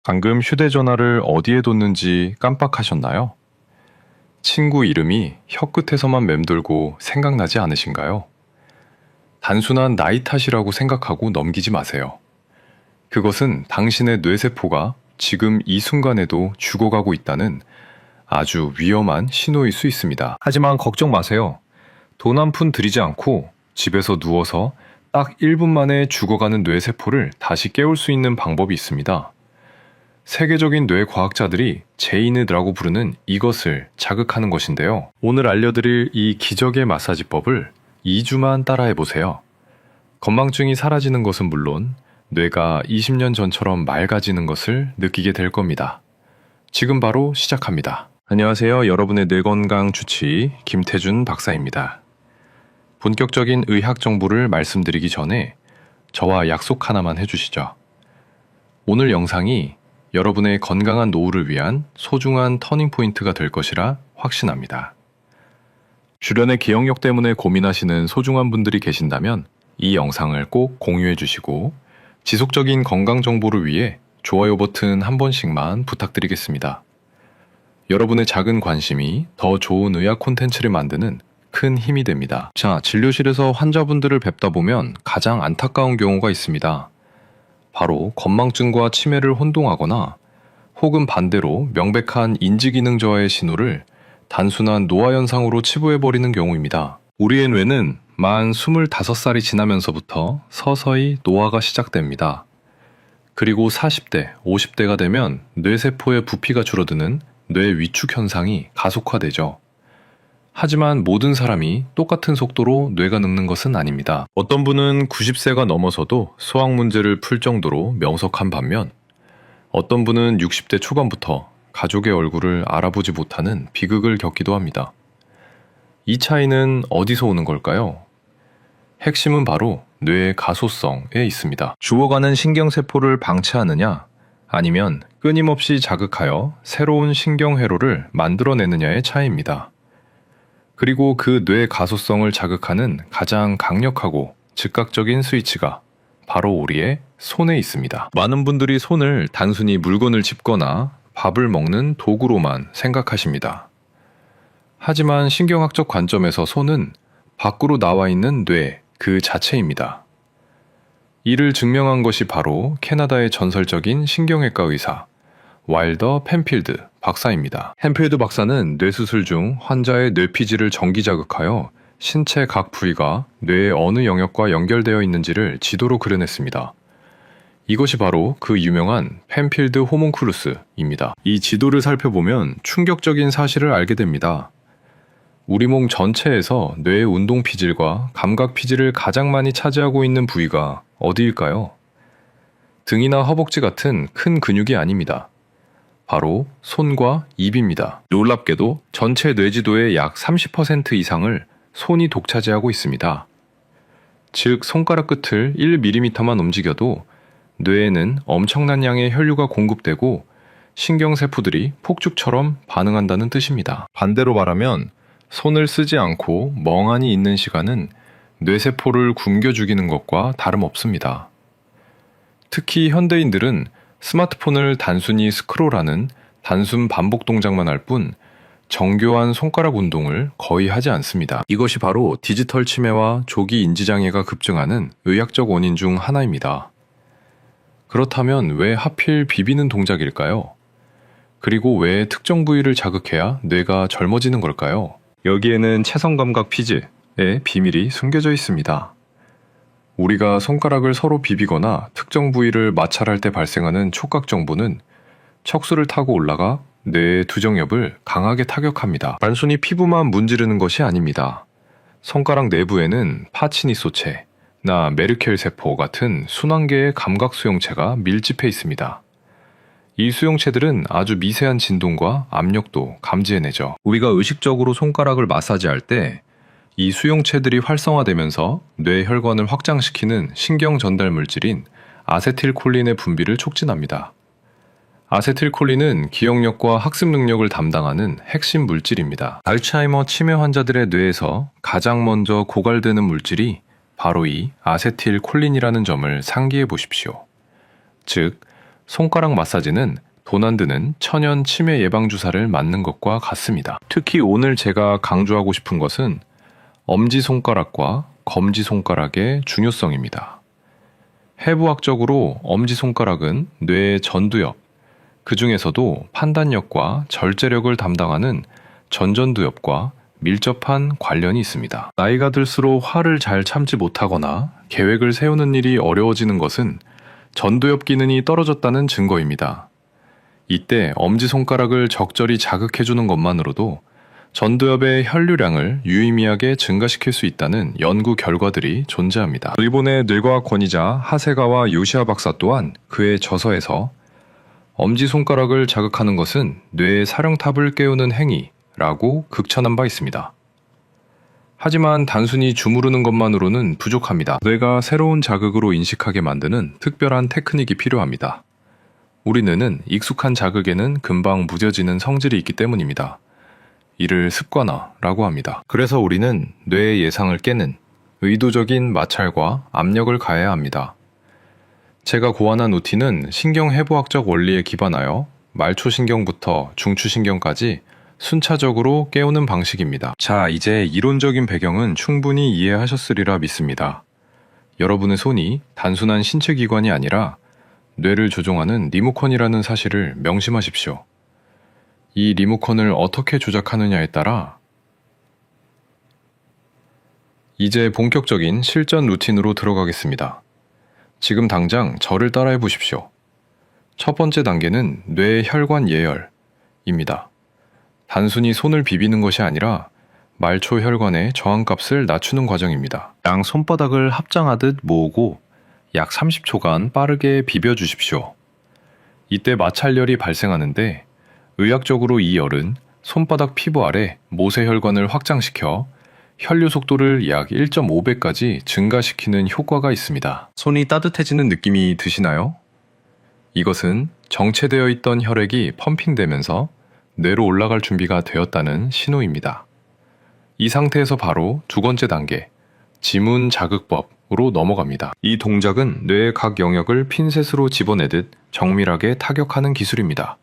방금 휴대전화를 어디에 뒀는지 깜빡하셨나요? 친구 이름이 혀끝에서만 맴돌고 생각나지 않으신가요? 단순한 나이 탓이라고 생각하고 넘기지 마세요. 그것은 당신의 뇌세포가 지금 이 순간에도 죽어가고 있다는 아주 위험한 신호일 수 있습니다. 하지만 걱정 마세요. 돈 한 푼 들이지 않고 집에서 누워서 딱 1분 만에 죽어가는 뇌세포를 다시 깨울 수 있는 방법이 있습니다. 세계적인 뇌 과학자들이 제이느라고 부르는 이것을 자극하는 것인데요. 오늘 알려드릴 이 기적의 마사지법을 2주만 따라해보세요. 건망증이 사라지는 것은 물론 뇌가 20년 전처럼 맑아지는 것을 느끼게 될 겁니다. 지금 바로 시작합니다. 안녕하세요. 여러분의 뇌건강 주치 김태준 박사입니다. 본격적인 의학 정보를 말씀드리기 전에 저와 약속 하나만 해주시죠. 오늘 영상이 여러분의 건강한 노후를 위한 소중한 터닝포인트가 될 것이라 확신합니다. 주변의 기억력 때문에 고민하시는 소중한 분들이 계신다면 이 영상을 꼭 공유해 주시고 지속적인 건강 정보를 위해 좋아요 버튼 한 번씩만 부탁드리겠습니다. 여러분의 작은 관심이 더 좋은 의학 콘텐츠를 만드는 큰 힘이 됩니다. 자, 진료실에서 환자분들을 뵙다 보면 가장 안타까운 경우가 있습니다. 바로 건망증과 치매를 혼동하거나 혹은 반대로 명백한 인지기능 저하의 신호를 단순한 노화 현상으로 치부해버리는 경우입니다. 우리의 뇌는 만 25살이 지나면서부터 서서히 노화가 시작됩니다. 그리고 40대, 50대가 되면 뇌세포의 부피가 줄어드는 뇌 위축 현상이 가속화되죠. 하지만 모든 사람이 똑같은 속도로 뇌가 늙는 것은 아닙니다. 어떤 분은 90세가 넘어서도 수학 문제를 풀 정도로 명석한 반면 어떤 분은 60대 초반부터 가족의 얼굴을 알아보지 못하는 비극을 겪기도 합니다. 이 차이는 어디서 오는 걸까요? 핵심은 바로 뇌의 가소성에 있습니다. 죽어가는 신경세포를 방치하느냐 아니면 끊임없이 자극하여 새로운 신경회로를 만들어내느냐의 차이입니다. 그리고 그 뇌 가소성을 자극하는 가장 강력하고 즉각적인 스위치가 바로 우리의 손에 있습니다. 많은 분들이 손을 단순히 물건을 짚거나 밥을 먹는 도구로만 생각하십니다. 하지만 신경학적 관점에서 손은 밖으로 나와 있는 뇌 그 자체입니다. 이를 증명한 것이 바로 캐나다의 전설적인 신경외과 의사 와일더 펜필드 박사입니다. 펜필드 박사는 뇌수술 중 환자의 뇌피질을 전기 자극하여 신체 각 부위가 뇌의 어느 영역과 연결되어 있는지를 지도로 그려냈습니다. 이것이 바로 그 유명한 펜필드 호문클루스입니다. 이 지도를 살펴보면 충격적인 사실을 알게 됩니다. 우리 몸 전체에서 뇌의 운동 피질과 감각 피질을 가장 많이 차지하고 있는 부위가 어디일까요? 등이나 허벅지 같은 큰 근육이 아닙니다. 바로 손과 입입니다. 놀랍게도 전체 뇌지도의 약 30% 이상을 손이 독차지하고 있습니다. 즉, 손가락 끝을 1mm만 움직여도 뇌에는 엄청난 양의 혈류가 공급되고 신경세포들이 폭죽처럼 반응한다는 뜻입니다. 반대로 말하면 손을 쓰지 않고 멍하니 있는 시간은 뇌세포를 굶겨 죽이는 것과 다름없습니다. 특히 현대인들은 스마트폰을 단순히 스크롤하는 단순 반복 동작만 할 뿐 정교한 손가락 운동을 거의 하지 않습니다. 이것이 바로 디지털 치매와 조기 인지장애가 급증하는 의학적 원인 중 하나입니다. 그렇다면 왜 하필 비비는 동작일까요? 그리고 왜 특정 부위를 자극해야 뇌가 젊어지는 걸까요? 여기에는 체성감각 피질의 비밀이 숨겨져 있습니다. 우리가 손가락을 서로 비비거나 특정 부위를 마찰할 때 발생하는 촉각 정보는 척수를 타고 올라가 뇌의 두정엽을 강하게 타격합니다. 단순히 피부만 문지르는 것이 아닙니다. 손가락 내부에는 파치니소체, 메르켈 세포 같은 순환계의 감각 수용체가 밀집해 있습니다. 이 수용체들은 아주 미세한 진동과 압력도 감지해내죠. 우리가 의식적으로 손가락을 마사지할 때 이 수용체들이 활성화되면서 뇌 혈관을 확장시키는 신경 전달 물질인 아세틸콜린의 분비를 촉진합니다. 아세틸콜린은 기억력과 학습 능력을 담당하는 핵심 물질입니다. 알츠하이머 치매 환자들의 뇌에서 가장 먼저 고갈되는 물질이 바로 이 아세틸콜린이라는 점을 상기해 보십시오. 즉, 손가락 마사지는 돈 안 드는 천연 치매 예방 주사를 맞는 것과 같습니다. 특히 오늘 제가 강조하고 싶은 것은 엄지손가락과 검지손가락의 중요성입니다. 해부학적으로 엄지손가락은 뇌의 전두엽, 그 중에서도 판단력과 절제력을 담당하는 전전두엽과 밀접한 관련이 있습니다. 나이가 들수록 화를 잘 참지 못하거나 계획을 세우는 일이 어려워지는 것은 전두엽 기능이 떨어졌다는 증거입니다. 이때 엄지손가락을 적절히 자극해주는 것만으로도 전두엽의 혈류량을 유의미하게 증가시킬 수 있다는 연구 결과들이 존재합니다. 일본의 뇌과학 권위자 하세가와 요시아 박사 또한 그의 저서에서 엄지손가락을 자극하는 것은 뇌의 사령탑을 깨우는 행위라고 극찬한 바 있습니다. 하지만 단순히 주무르는 것만으로는 부족합니다. 뇌가 새로운 자극으로 인식하게 만드는 특별한 테크닉이 필요합니다. 우리 뇌는 익숙한 자극에는 금방 무뎌지는 성질이 있기 때문입니다. 이를 습관화라고 합니다. 그래서 우리는 뇌의 예상을 깨는 의도적인 마찰과 압력을 가해야 합니다. 제가 고안한 루틴은 신경해부학적 원리에 기반하여 말초신경부터 중추신경까지 순차적으로 깨우는 방식입니다. 자, 이제 이론적인 배경은 충분히 이해하셨으리라 믿습니다. 여러분의 손이 단순한 신체 기관이 아니라 뇌를 조종하는 리모컨이라는 사실을 명심하십시오. 이 리모컨을 어떻게 조작하느냐에 따라 이제 본격적인 실전 루틴으로 들어가겠습니다. 지금 당장 저를 따라해 보십시오. 첫 번째 단계는 뇌 혈관 예열입니다. 단순히 손을 비비는 것이 아니라 말초 혈관의 저항값을 낮추는 과정입니다. 양 손바닥을 합장하듯 모으고 약 30초간 빠르게 비벼 주십시오. 이때 마찰열이 발생하는데 의학적으로 이 열은 손바닥 피부 아래 모세혈관을 확장시켜 혈류 속도를 약 1.5배까지 증가시키는 효과가 있습니다. 손이 따뜻해지는 느낌이 드시나요? 이것은 정체되어 있던 혈액이 펌핑되면서 뇌로 올라갈 준비가 되었다는 신호입니다. 이 상태에서 바로 두 번째 단계, 지문 자극법으로 넘어갑니다. 이 동작은 뇌의 각 영역을 핀셋으로 집어내듯 정밀하게 타격하는 기술입니다.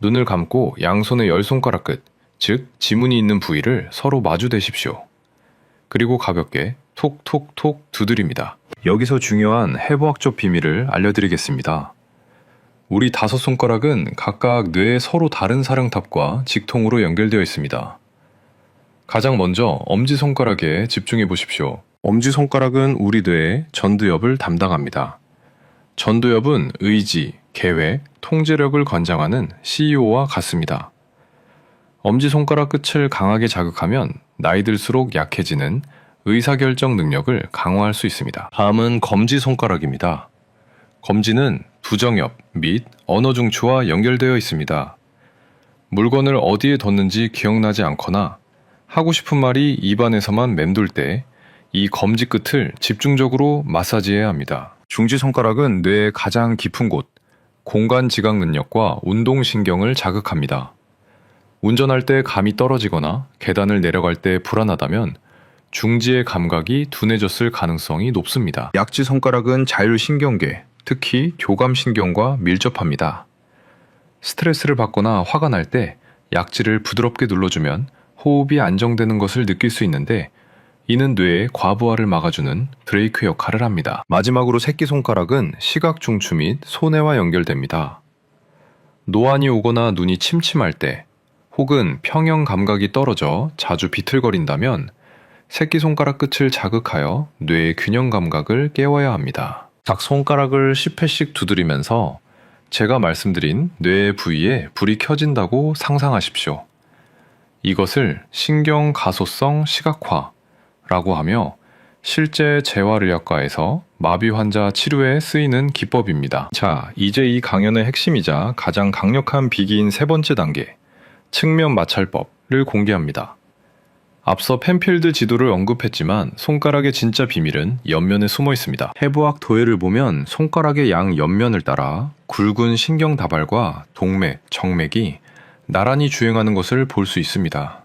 눈을 감고 양손의 10손가락 끝, 즉 지문이 있는 부위를 서로 마주 대십시오. 그리고 가볍게 톡톡톡 두드립니다. 여기서 중요한 해부학적 비밀을 알려드리겠습니다. 우리 5손가락은 각각 뇌의 서로 다른 사령탑과 직통으로 연결되어 있습니다. 가장 먼저 엄지손가락에 집중해 보십시오. 엄지손가락은 우리 뇌의 전두엽을 담당합니다. 전두엽은 의지, 계획, 통제력을 관장하는 CEO와 같습니다. 엄지손가락 끝을 강하게 자극하면 나이 들수록 약해지는 의사결정 능력을 강화할 수 있습니다. 다음은 검지손가락입니다. 검지는 부정엽 및 언어중추와 연결되어 있습니다. 물건을 어디에 뒀는지 기억나지 않거나 하고 싶은 말이 입안에서만 맴돌 때 이 검지 끝을 집중적으로 마사지해야 합니다. 중지손가락은 뇌의 가장 깊은 곳, 공간 지각 능력과 운동신경을 자극합니다. 운전할 때 감이 떨어지거나 계단을 내려갈 때 불안하다면 중지의 감각이 둔해졌을 가능성이 높습니다. 약지손가락은 자율신경계, 특히 교감신경과 밀접합니다. 스트레스를 받거나 화가 날 때 약지를 부드럽게 눌러주면 호흡이 안정되는 것을 느낄 수 있는데 이는 뇌의 과부하를 막아주는 브레이크 역할을 합니다. 마지막으로 새끼손가락은 시각중추 및 손해와 연결됩니다. 노안이 오거나 눈이 침침할 때 혹은 평형 감각이 떨어져 자주 비틀거린다면 새끼손가락 끝을 자극하여 뇌의 균형 감각을 깨워야 합니다. 각 손가락을 10회씩 두드리면서 제가 말씀드린 뇌의 부위에 불이 켜진다고 상상하십시오. 이것을 신경 가소성 시각화라고 하며 실제 재활의학과에서 마비 환자 치료에 쓰이는 기법입니다. 자, 이제 이 강연의 핵심이자 가장 강력한 비기인 세 번째 단계, 측면 마찰법을 공개합니다. 앞서 펜필드 지도를 언급했지만 손가락의 진짜 비밀은 옆면에 숨어 있습니다. 해부학 도해를 보면 손가락의 양 옆면을 따라 굵은 신경 다발과 동맥, 정맥이 나란히 주행하는 것을 볼 수 있습니다.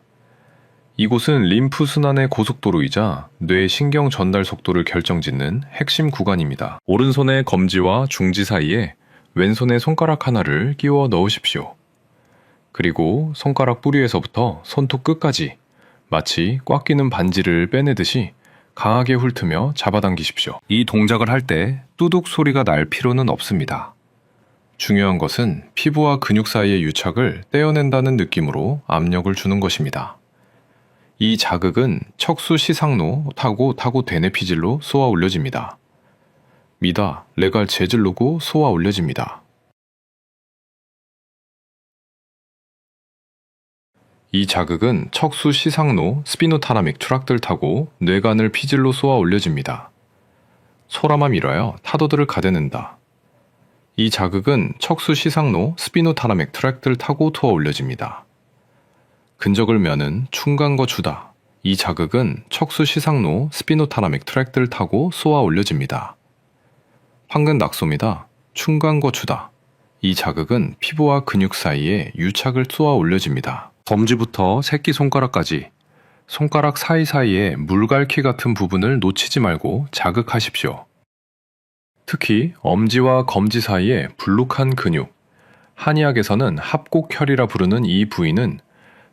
이곳은 림프 순환의 고속도로이자 뇌 신경 전달 속도를 결정짓는 핵심 구간입니다. 오른손의 검지와 중지 사이에 왼손에 손가락 하나를 끼워 넣으십시오. 그리고 손가락 뿌리에서부터 손톱 끝까지 마치 꽉 끼는 반지를 빼내듯이 강하게 훑으며 잡아당기십시오. 이 동작을 할 때 뚜둑 소리가 날 필요는 없습니다. 중요한 것은 피부와 근육 사이의 유착을 떼어낸다는 느낌으로 압력을 주는 것입니다. 이 자극은 척수 시상로 타고 대뇌 피질로 쏘아 올려집니다. 미다, 레갈 재질로고 쏘아 올려집니다. 이 자극은 척수 시상로 스피노타라믹 트락트를 타고 뇌관을 피질로 쏘아 올려집니다. 소라마 밀어야 타도들을 가대는다. 이 자극은 척수 시상로 스피노타라믹 트랙트를 타고 투어 올려집니다. 근적을 면은 충간거 주다. 이 자극은 척수 시상로 스피노타라믹 트랙트를 타고 쏘아 올려집니다. 황근 낙솜이다. 충간거 주다. 이 자극은 피부와 근육 사이에 유착을 쏘아 올려집니다. 검지부터 새끼손가락까지 손가락 사이사이에 물갈퀴 같은 부분을 놓치지 말고 자극하십시오. 특히 엄지와 검지 사이에 불룩한 근육, 한의학에서는 합곡혈이라 부르는 이 부위는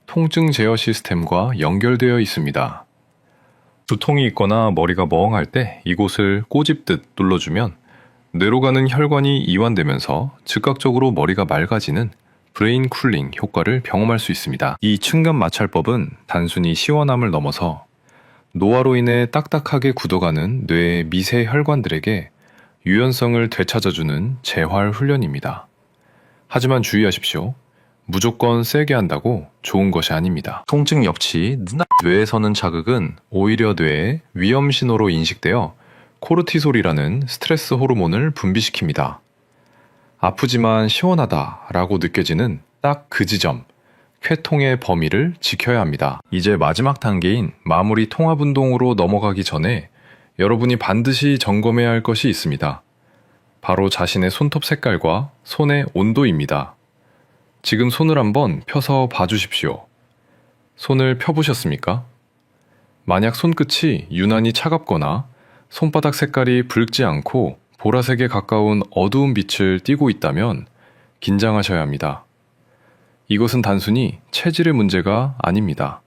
통증 제어 시스템과 연결되어 있습니다. 두통이 있거나 머리가 멍할 때 이곳을 꼬집듯 눌러주면 뇌로 가는 혈관이 이완되면서 즉각적으로 머리가 맑아지는 브레인 쿨링 효과를 경험할 수 있습니다. 이 층간 마찰법은 단순히 시원함을 넘어서 노화로 인해 딱딱하게 굳어가는 뇌의 미세 혈관들에게 유연성을 되찾아주는 재활 훈련입니다. 하지만 주의하십시오. 무조건 세게 한다고 좋은 것이 아닙니다. 통증 역시 뇌에서는 자극은 오히려 뇌의 위험 신호로 인식되어 코르티솔이라는 스트레스 호르몬을 분비시킵니다. 아프지만 시원하다 라고 느껴지는 딱 그 지점, 쾌통의 범위를 지켜야 합니다. 이제 마지막 단계인 마무리 통합 운동으로 넘어가기 전에 여러분이 반드시 점검해야 할 것이 있습니다. 바로 자신의 손톱 색깔과 손의 온도입니다. 지금 손을 한번 펴서 봐주십시오. 손을 펴보셨습니까? 만약 손끝이 유난히 차갑거나 손바닥 색깔이 붉지 않고 보라색에 가까운 어두운 빛을 띠고 있다면 긴장하셔야 합니다. 이것은 단순히 체질의 문제가 아닙니다.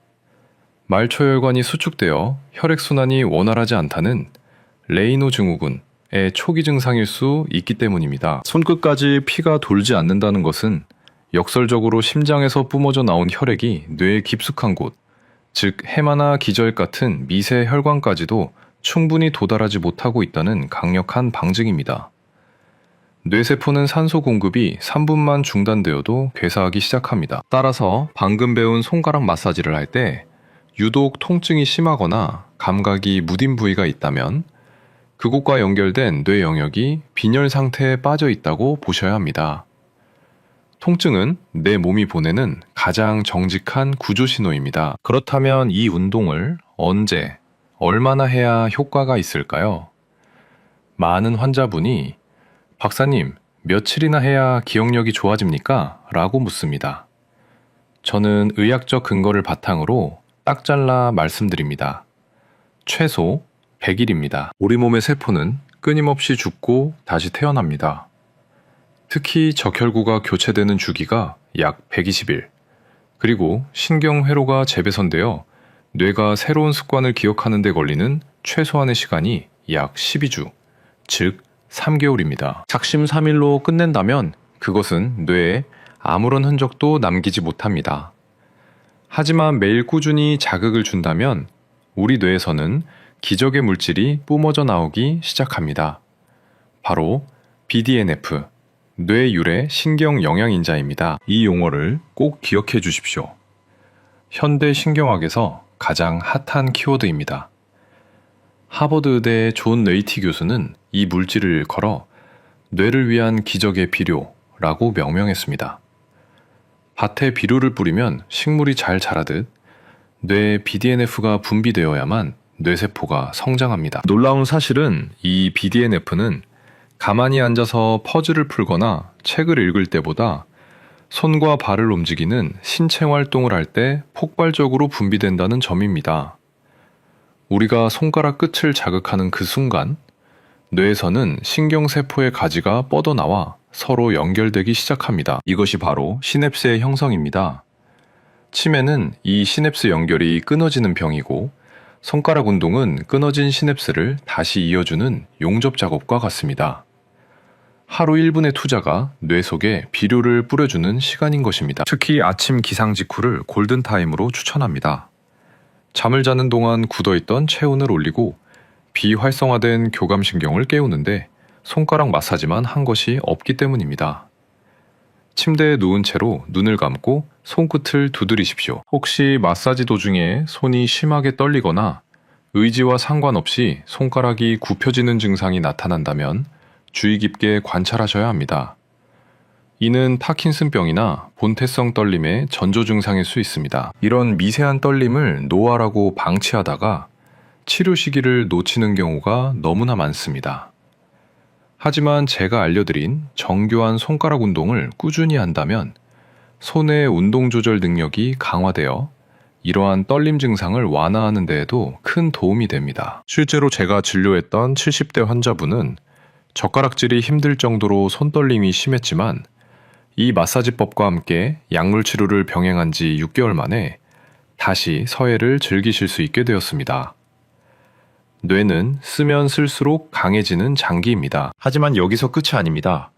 말초혈관이 수축되어 혈액순환이 원활하지 않다는 레이노 증후군의 초기 증상일 수 있기 때문입니다. 손끝까지 피가 돌지 않는다는 것은 역설적으로 심장에서 뿜어져 나온 혈액이 뇌에 깊숙한 곳, 즉 해마나 기저혈 같은 미세 혈관까지도 충분히 도달하지 못하고 있다는 강력한 방증입니다. 뇌세포는 산소 공급이 3분만 중단되어도 괴사하기 시작합니다. 따라서 방금 배운 손가락 마사지를 할 때 유독 통증이 심하거나 감각이 무딘 부위가 있다면 그곳과 연결된 뇌 영역이 빈혈 상태에 빠져 있다고 보셔야 합니다. 통증은 내 몸이 보내는 가장 정직한 구조 신호입니다. 그렇다면 이 운동을 언제, 얼마나 해야 효과가 있을까요? 많은 환자분이 박사님, 며칠이나 해야 기억력이 좋아집니까? 라고 묻습니다. 저는 의학적 근거를 바탕으로 딱 잘라 말씀드립니다. 최소 100일입니다. 우리 몸의 세포는 끊임없이 죽고 다시 태어납니다. 특히 적혈구가 교체되는 주기가 약 120일, 그리고 신경회로가 재배선되어 뇌가 새로운 습관을 기억하는 데 걸리는 최소한의 시간이 약 12주, 즉 3개월입니다. 작심삼일로 끝낸다면 그것은 뇌에 아무런 흔적도 남기지 못합니다. 하지만 매일 꾸준히 자극을 준다면 우리 뇌에서는 기적의 물질이 뿜어져 나오기 시작합니다. 바로 BDNF, 뇌 유래 신경 영양인자입니다. 이 용어를 꼭 기억해 주십시오. 현대 신경학에서 가장 핫한 키워드입니다. 하버드 의대의 존 레이티 교수는 이 물질을 걸어 뇌를 위한 기적의 비료라고 명명했습니다. 밭에 비료를 뿌리면 식물이 잘 자라듯 뇌에 BDNF가 분비되어야만 뇌세포가 성장합니다. 놀라운 사실은 이 BDNF는 가만히 앉아서 퍼즐을 풀거나 책을 읽을 때보다 손과 발을 움직이는 신체 활동을 할 때 폭발적으로 분비된다는 점입니다. 우리가 손가락 끝을 자극하는 그 순간 뇌에서는 신경세포의 가지가 뻗어나와 서로 연결되기 시작합니다. 이것이 바로 시냅스의 형성입니다. 치매는 이 시냅스 연결이 끊어지는 병이고, 손가락 운동은 끊어진 시냅스를 다시 이어주는 용접 작업과 같습니다. 하루 1분의 투자가 뇌 속에 비료를 뿌려주는 시간인 것입니다. 특히 아침 기상 직후를 골든타임으로 추천합니다. 잠을 자는 동안 굳어있던 체온을 올리고 비활성화된 교감신경을 깨우는데 손가락 마사지만 한 것이 없기 때문입니다. 침대에 누운 채로 눈을 감고 손끝을 두드리십시오. 혹시 마사지 도중에 손이 심하게 떨리거나 의지와 상관없이 손가락이 굽혀지는 증상이 나타난다면 주의 깊게 관찰하셔야 합니다. 이는 파킨슨병이나 본태성 떨림의 전조 증상일 수 있습니다. 이런 미세한 떨림을 노화라고 방치하다가 치료 시기를 놓치는 경우가 너무나 많습니다. 하지만 제가 알려드린 정교한 손가락 운동을 꾸준히 한다면 손의 운동 조절 능력이 강화되어 이러한 떨림 증상을 완화하는 데에도 큰 도움이 됩니다. 실제로 제가 진료했던 70대 환자분은 젓가락질이 힘들 정도로 손떨림이 심했지만 이 마사지법과 함께 약물 치료를 병행한 지 6개월 만에 다시 서예를 즐기실 수 있게 되었습니다. 뇌는 쓰면 쓸수록 강해지는 장기입니다. 하지만 여기서 끝이 아닙니다.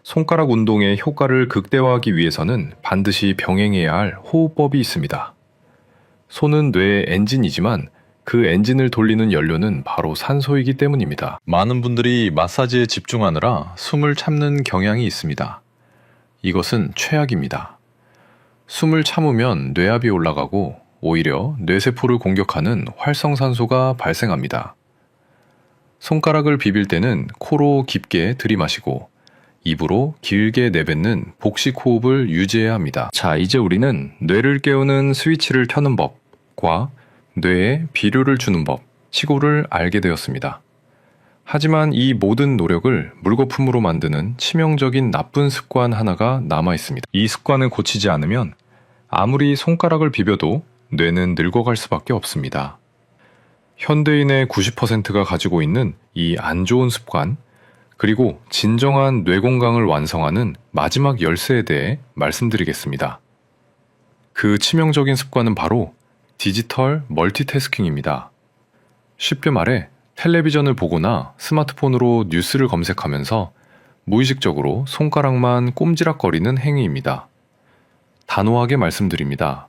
손가락 운동의 효과를 극대화하기 위해서는 반드시 병행해야 할 호흡법이 있습니다. 손은 뇌의 엔진이지만 그 엔진을 돌리는 연료는 바로 산소이기 때문입니다. 많은 분들이 마사지에 집중하느라 숨을 참는 경향이 있습니다. 이것은 최악입니다. 숨을 참으면 뇌압이 올라가고 오히려 뇌세포를 공격하는 활성산소가 발생합니다. 손가락을 비빌 때는 코로 깊게 들이마시고 입으로 길게 내뱉는 복식 호흡을 유지해야 합니다. 자, 이제 우리는 뇌를 깨우는 스위치를 켜는 법과 뇌에 비료를 주는 법, 시고를 알게 되었습니다. 하지만 이 모든 노력을 물거품으로 만드는 치명적인 나쁜 습관 하나가 남아 있습니다. 이 습관을 고치지 않으면 아무리 손가락을 비벼도 뇌는 늙어갈 수밖에 없습니다. 현대인의 90%가 가지고 있는 이 안 좋은 습관, 그리고 진정한 뇌 건강을 완성하는 마지막 열쇠에 대해 말씀드리겠습니다. 그 치명적인 습관은 바로 디지털 멀티태스킹입니다. 쉽게 말해 텔레비전을 보거나 스마트폰으로 뉴스를 검색하면서 무의식적으로 손가락만 꼼지락거리는 행위입니다. 단호하게 말씀드립니다.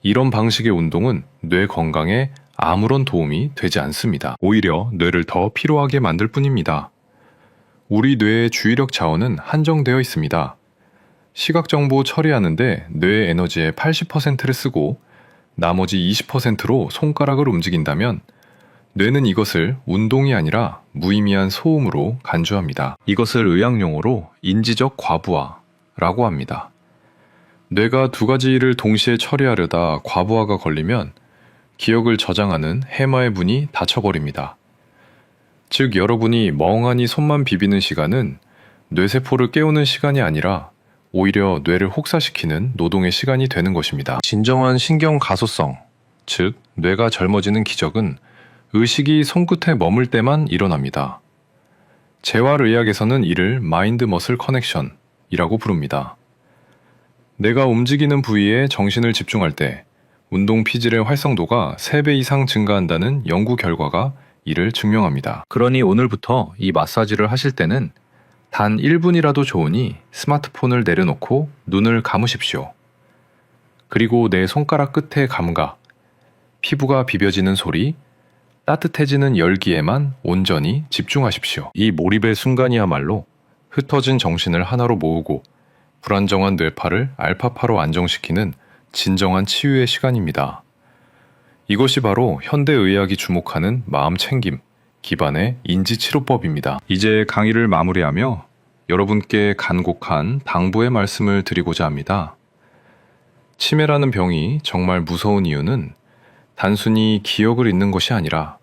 이런 방식의 운동은 뇌 건강에 아무런 도움이 되지 않습니다. 오히려 뇌를 더 피로하게 만들 뿐입니다. 우리 뇌의 주의력 자원은 한정되어 있습니다. 시각 정보 처리하는데 뇌의 에너지의 80%를 쓰고 나머지 20%로 손가락을 움직인다면 뇌는 이것을 운동이 아니라 무의미한 소음으로 간주합니다. 이것을 의학용어로 인지적 과부하라고 합니다. 뇌가 두 가지 일을 동시에 처리하려다 과부하가 걸리면 기억을 저장하는 해마의 문이 닫혀버립니다. 즉 여러분이 멍하니 손만 비비는 시간은 뇌세포를 깨우는 시간이 아니라 오히려 뇌를 혹사시키는 노동의 시간이 되는 것입니다. 진정한 신경 가소성, 즉 뇌가 젊어지는 기적은 의식이 손끝에 머물 때만 일어납니다. 재활의학에서는 이를 마인드 머슬 커넥션이라고 부릅니다. 내가 움직이는 부위에 정신을 집중할 때 운동 피질의 활성도가 3배 이상 증가한다는 연구 결과가 이를 증명합니다. 그러니 오늘부터 이 마사지를 하실 때는 단 1분이라도 좋으니 스마트폰을 내려놓고 눈을 감으십시오. 그리고 내 손가락 끝의 감각, 피부가 비벼지는 소리, 따뜻해지는 열기에만 온전히 집중하십시오. 이 몰입의 순간이야말로 흩어진 정신을 하나로 모으고 불안정한 뇌파를 알파파로 안정시키는 진정한 치유의 시간입니다. 이것이 바로 현대의학이 주목하는 마음챙김 기반의 인지치료법입니다. 이제 강의를 마무리하며 여러분께 간곡한 당부의 말씀을 드리고자 합니다. 치매라는 병이 정말 무서운 이유는 단순히 기억을 잃는 것이 아니라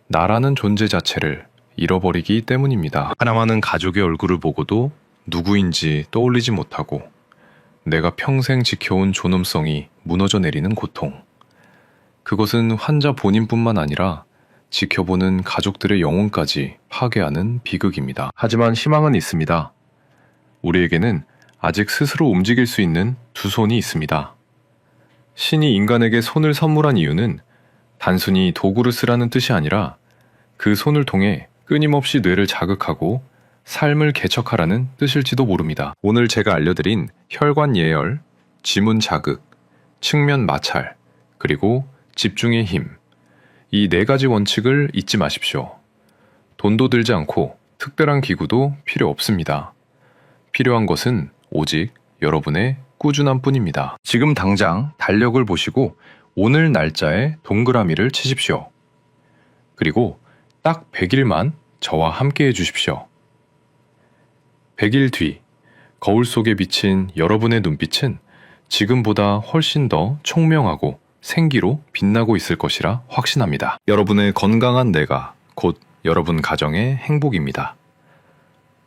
나라는 존재 자체를 잃어버리기 때문입니다. 하나많은 가족의 얼굴을 보고도 누구인지 떠올리지 못하고 내가 평생 지켜온 존엄성이 무너져 내리는 고통. 그것은 환자 본인뿐만 아니라 지켜보는 가족들의 영혼까지 파괴하는 비극입니다. 하지만 희망은 있습니다. 우리에게는 아직 스스로 움직일 수 있는 두 손이 있습니다. 신이 인간에게 손을 선물한 이유는 단순히 도구를 쓰라는 뜻이 아니라 그 손을 통해 끊임없이 뇌를 자극하고 삶을 개척하라는 뜻일지도 모릅니다. 오늘 제가 알려드린 혈관 예열, 지문 자극, 측면 마찰, 그리고 집중의 힘, 이 네 가지 원칙을 잊지 마십시오. 돈도 들지 않고 특별한 기구도 필요 없습니다. 필요한 것은 오직 여러분의 꾸준함 뿐입니다. 지금 당장 달력을 보시고 오늘 날짜에 동그라미를 치십시오. 그리고 딱 100일만 저와 함께 해주십시오. 100일 뒤, 거울 속에 비친 여러분의 눈빛은 지금보다 훨씬 더 총명하고 생기로 빛나고 있을 것이라 확신합니다. 여러분의 건강한 뇌가 곧 여러분 가정의 행복입니다.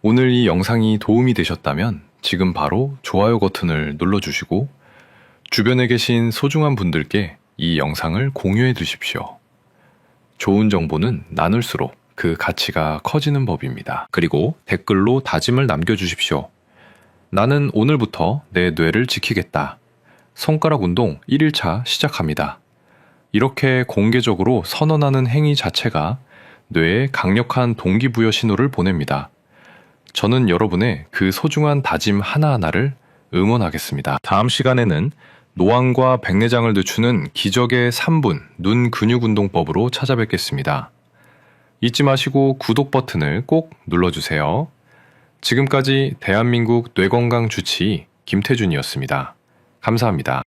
오늘 이 영상이 도움이 되셨다면 지금 바로 좋아요 버튼을 눌러주시고 주변에 계신 소중한 분들께 이 영상을 공유해 주십시오. 좋은 정보는 나눌수록 그 가치가 커지는 법입니다. 그리고 댓글로 다짐을 남겨주십시오. 나는 오늘부터 내 뇌를 지키겠다. 손가락 운동 1일차 시작합니다. 이렇게 공개적으로 선언하는 행위 자체가 뇌에 강력한 동기부여 신호를 보냅니다. 저는 여러분의 그 소중한 다짐 하나하나를 응원하겠습니다. 다음 시간에는 노안과 백내장을 늦추는 기적의 3분 눈 근육 운동법으로 찾아뵙겠습니다. 잊지 마시고 구독 버튼을 꼭 눌러주세요. 지금까지 대한민국 뇌건강 주치의 김태준이었습니다. 감사합니다.